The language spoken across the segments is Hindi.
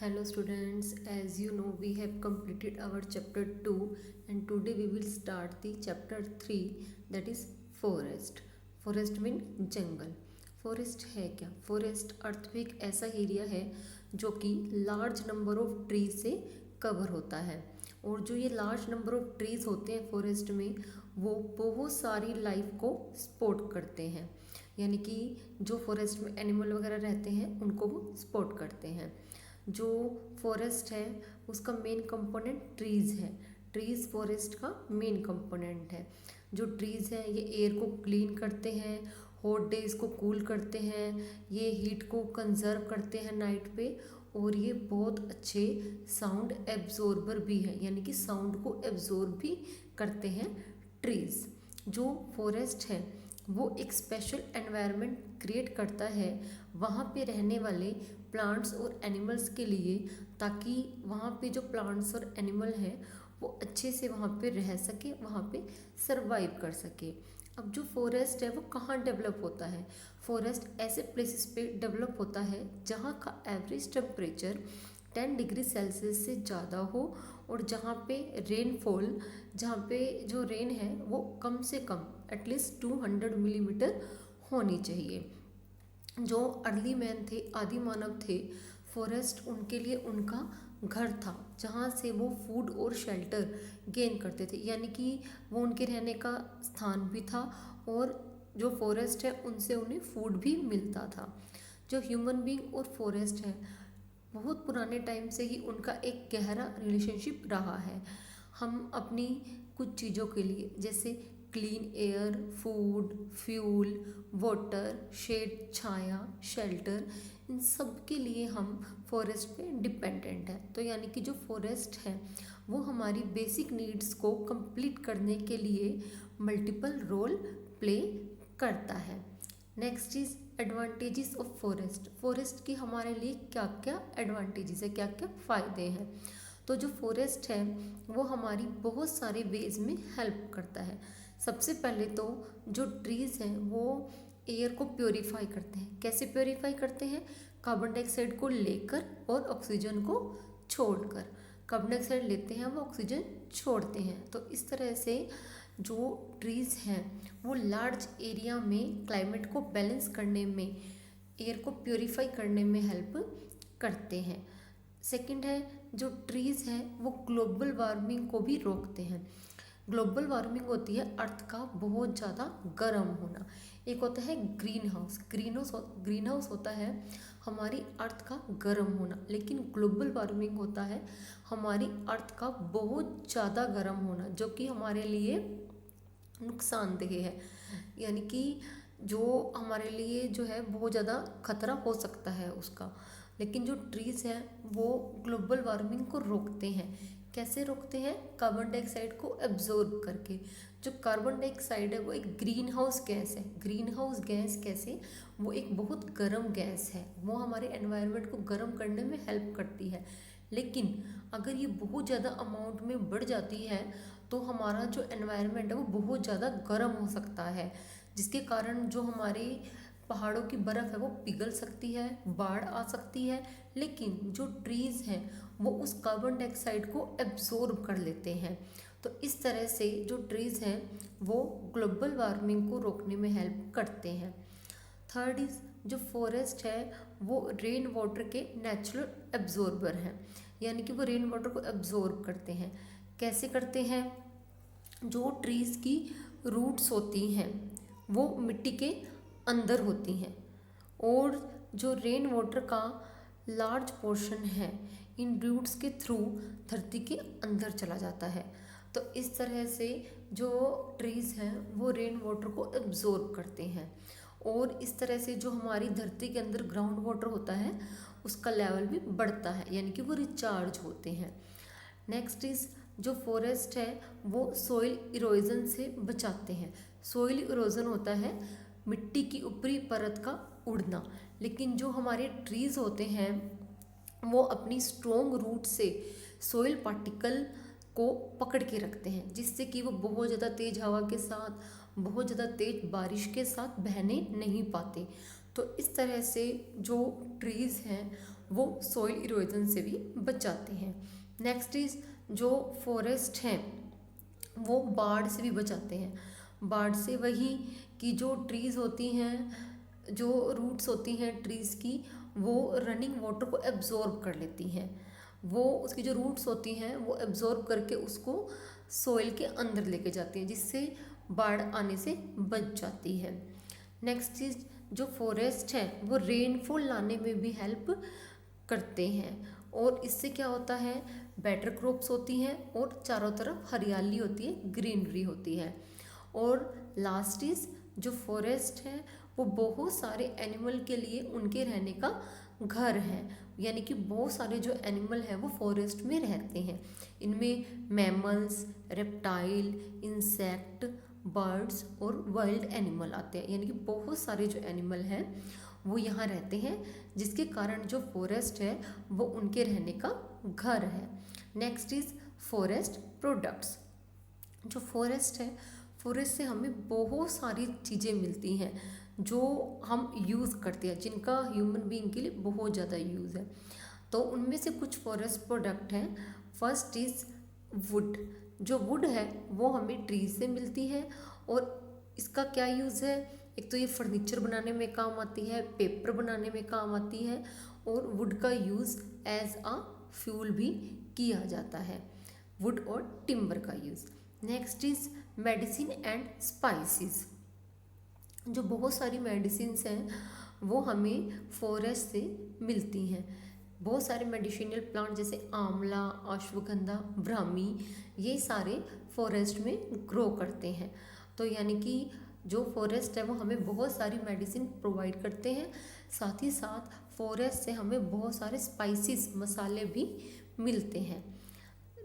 Hello students, as you know we have completed our chapter 2 and today we will start the chapter 3 that is forest. Forest mean jungle. Forest है क्या? फॉरेस्ट अर्थ पे एक ऐसा एरिया है जो कि लार्ज नंबर ऑफ ट्री से कवर होता है और जो ये लार्ज नंबर ऑफ ट्रीज होते हैं फॉरेस्ट में वो बहुत सारी लाइफ को सपोर्ट करते हैं, यानी कि जो फॉरेस्ट में एनिमल वगैरह रहते हैं उनको वो सपोर्ट करते हैं. जो फॉरेस्ट है उसका मेन कंपोनेंट ट्रीज़ है. ट्रीज़ फॉरेस्ट का मेन कंपोनेंट है. जो ट्रीज़ हैं ये एयर को क्लीन करते हैं, हॉट डेज को कूल करते हैं, ये हीट को कंजर्व करते हैं नाइट पे, और ये बहुत अच्छे साउंड एब्जॉर्बर भी हैं, यानी कि साउंड को एब्जॉर्ब भी करते हैं ट्रीज़. जो फॉरेस्ट है वो एक स्पेशल एनवायरनमेंट क्रिएट करता है वहाँ पे रहने वाले प्लांट्स और एनिमल्स के लिए, ताकि वहाँ पे जो प्लांट्स और एनिमल हैं वो अच्छे से वहाँ पे रह सके, वहाँ पे सरवाइव कर सके. अब जो फॉरेस्ट है वो कहाँ डेवलप होता है? फॉरेस्ट ऐसे प्लेसेस पे डेवलप होता है जहाँ का एवरेज टेम्परेचर 10 डिग्री सेल्सियस से ज़्यादा हो और जहाँ पे रेनफॉल, जहाँ पे जो रेन है वो कम से कम एटलीस्ट 200 मिलीमीटर होनी चाहिए. जो अर्ली मैन थे, आदि मानव थे, फॉरेस्ट उनके लिए उनका घर था जहाँ से वो फूड और शेल्टर गेन करते थे, यानी कि वो उनके रहने का स्थान भी था और जो फॉरेस्ट है उनसे उन्हें फूड भी मिलता था. जो ह्यूमन बीइंग और फॉरेस्ट है बहुत पुराने टाइम से ही उनका एक गहरा रिलेशनशिप रहा है. हम अपनी कुछ चीज़ों के लिए जैसे clean air, food, fuel, water, shade, छाया, शेल्टर, इन सब के लिए हम फॉरेस्ट पे डिपेंडेंट है. तो यानी कि जो फॉरेस्ट है वो हमारी बेसिक नीड्स को कंप्लीट करने के लिए मल्टीपल रोल प्ले करता है. Next is advantages of forest. Forest की हमारे लिए क्या क्या एडवांटेजेस है, क्या क्या फ़ायदे हैं? तो जो फॉरेस्ट है वो हमारी बहुत सारे वेज में हेल्प करता है. सबसे पहले तो जो ट्रीज़ हैं वो एयर को प्योरीफाई करते हैं. कैसे प्योरीफाई करते हैं? कार्बन डाइऑक्साइड को लेकर और ऑक्सीजन को छोड़कर. कार्बन डाइऑक्साइड लेते हैं, वो ऑक्सीजन छोड़ते हैं. तो इस तरह से जो ट्रीज़ हैं वो लार्ज एरिया में क्लाइमेट को बैलेंस करने में, एयर को प्योरीफाई करने में हेल्प करते हैं. सेकंड है, जो ट्रीज़ हैं वो ग्लोबल वार्मिंग को भी रोकते हैं. ग्लोबल वार्मिंग होती है अर्थ का बहुत ज़्यादा गर्म होना. एक होता है ग्रीन हाउस. ग्रीन हाउस होता है हमारी अर्थ का गर्म होना, लेकिन ग्लोबल वार्मिंग होता है हमारी अर्थ का बहुत ज़्यादा गर्म होना, जो कि हमारे लिए नुकसानदेह है. यानी कि जो हमारे लिए जो है बहुत ज़्यादा खतरा हो सकता है उसका. लेकिन जो ट्रीज़ हैं वो ग्लोबल वार्मिंग को रोकते हैं. कैसे रोकते हैं? कार्बन डाइऑक्साइड को एब्जॉर्ब करके. जो कार्बन डाइऑक्साइड है वो एक ग्रीन हाउस गैस है. ग्रीन हाउस गैस कैसे? वो एक बहुत गर्म गैस है, वो हमारे एनवायरनमेंट को गर्म करने में हेल्प करती है. लेकिन अगर ये बहुत ज़्यादा अमाउंट में बढ़ जाती है तो हमारा जो एनवायरनमेंट है वो बहुत ज़्यादा गर्म हो सकता है, जिसके कारण जो हमारे पहाड़ों की बर्फ़ है वो पिघल सकती है, बाढ़ आ सकती है. लेकिन जो ट्रीज़ हैं वो उस कार्बन डाइऑक्साइड को एब्जॉर्ब कर लेते हैं. तो इस तरह से जो ट्रीज़ हैं वो ग्लोबल वार्मिंग को रोकने में हेल्प करते हैं. थर्ड इज़, जो फॉरेस्ट है वो रेन वाटर के नेचुरल एब्जॉर्बर हैं, यानी कि वो रेन वाटर को एब्जॉर्ब करते हैं. कैसे करते हैं? जो ट्रीज़ की रूट्स होती हैं वो मिट्टी के अंदर होती हैं और जो रेन वाटर का लार्ज पोर्शन है इन रूट्स के थ्रू धरती के अंदर चला जाता है. तो इस तरह से जो ट्रीज़ हैं वो रेन वाटर को एब्जॉर्ब करते हैं और इस तरह से जो हमारी धरती के अंदर ग्राउंड वाटर होता है उसका लेवल भी बढ़ता है, यानी कि वो रिचार्ज होते हैं. नेक्स्ट इज़, जो फॉरेस्ट है वो सॉइल इरोजन से बचाते हैं. सॉइल इरोजन होता है मिट्टी की ऊपरी परत का उड़ना, लेकिन जो हमारे ट्रीज़ होते हैं वो अपनी स्ट्रॉन्ग रूट से सॉइल पार्टिकल को पकड़ के रखते हैं, जिससे कि वो बहुत ज़्यादा तेज़ हवा के साथ, बहुत ज़्यादा तेज़ बारिश के साथ बहने नहीं पाते. तो इस तरह से जो ट्रीज़ हैं वो सॉइल इरोजन से भी बचाते हैं। नेक्स्ट इज जो फॉरेस्ट हैं वो बाढ़ से भी बचाते हैं। बाढ़ से वही कि जो ट्रीज़ होती हैं, जो रूट्स होती हैं ट्रीज़ की, वो रनिंग वाटर को एब्जॉर्ब कर लेती हैं। वो उसकी जो रूट्स होती हैं वो एब्जॉर्ब करके उसको सोइल के अंदर लेके जाती हैं, जिससे बाढ़ आने से बच जाती है। नेक्स्ट चीज़, जो फॉरेस्ट है वो रेनफॉल लाने में भी हेल्प करते हैं, और इससे क्या होता है, बेटर क्रॉप्स होती हैं और चारों तरफ हरियाली होती है, ग्रीनरी होती है। और लास्ट इज जो फॉरेस्ट है वो बहुत सारे एनिमल के लिए उनके रहने का घर है, यानी कि बहुत सारे जो एनिमल हैं वो फॉरेस्ट में रहते हैं। इनमें मैमल्स, रेप्टाइल, इंसेक्ट, बर्ड्स और वाइल्ड एनिमल आते हैं, यानी कि बहुत सारे जो एनिमल हैं वो यहाँ रहते हैं, जिसके कारण जो फॉरेस्ट है वो उनके रहने का घर है। Next is forest products. जो फॉरेस्ट है, फॉरेस्ट से हमें बहुत सारी चीज़ें मिलती हैं जो हम यूज़ करते हैं, जिनका ह्यूमन बीइंग के लिए बहुत ज़्यादा यूज़ है। तो उनमें से कुछ फॉरेस्ट प्रोडक्ट हैं। First is would. जो वुड है वो हमें ट्री से मिलती है, और इसका क्या यूज़ है, एक तो ये फर्नीचर बनाने में काम आती है, पेपर बनाने में काम आती है, और वुड का यूज़ एज अ फ्यूल भी किया जाता है, वुड और टिम्बर का use. Next is medicine and spices. जो बहुत सारी मेडिसिन्स हैं वो हमें फॉरेस्ट से मिलती हैं। बहुत सारे मेडिसिनल प्लांट जैसे आंवला, अश्वगंधा, ब्राह्मी, ये सारे फॉरेस्ट में ग्रो करते हैं। तो यानी कि जो फॉरेस्ट है वो हमें बहुत सारी मेडिसिन प्रोवाइड करते हैं, साथ ही साथ फॉरेस्ट से हमें बहुत सारे स्पाइसेस, मसाले भी मिलते हैं।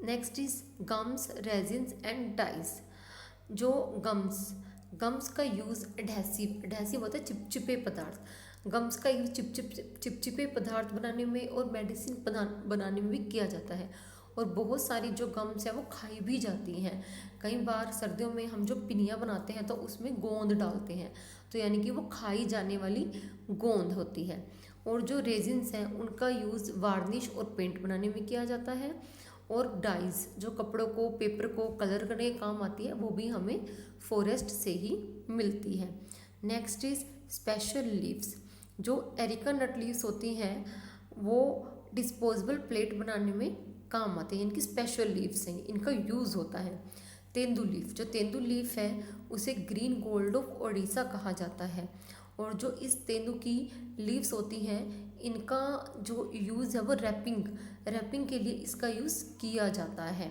Next is gums, resins and dyes. जो गम्स का यूज़ एडहेसिव होता है, चिपचिपे पदार्थ। गम्स का यूज़ चिपचिपे पदार्थ बनाने में और मेडिसिन बनाने में भी किया जाता है। और बहुत सारी जो गम्स है वो खाई भी जाती हैं। कई बार सर्दियों में हम जो पिनिया बनाते हैं तो उसमें गोंद डालते हैं, तो यानी कि वो खाई जाने वाली गोंद होती है। और जो रेजिन्स हैं उनका यूज़ वार्निश और पेंट बनाने में किया जाता है। और डाइज जो कपड़ों को, पेपर को कलर करने के काम आती है, वो भी हमें फॉरेस्ट से ही मिलती है। Next is special leaves. जो एरिका नट लीव्स होती हैं वो डिस्पोजेबल प्लेट बनाने में काम आते हैं, इनकी स्पेशल लीव्स हैं, इनका यूज़ होता है। तेंदू लीफ, जो तेंदू लीफ है उसे ग्रीन गोल्ड ऑफ ओडिशा कहा जाता है। और जो इस तेंदू की लीव्स होती हैं इनका जो यूज़ है वो रैपिंग के लिए इसका यूज़ किया जाता है।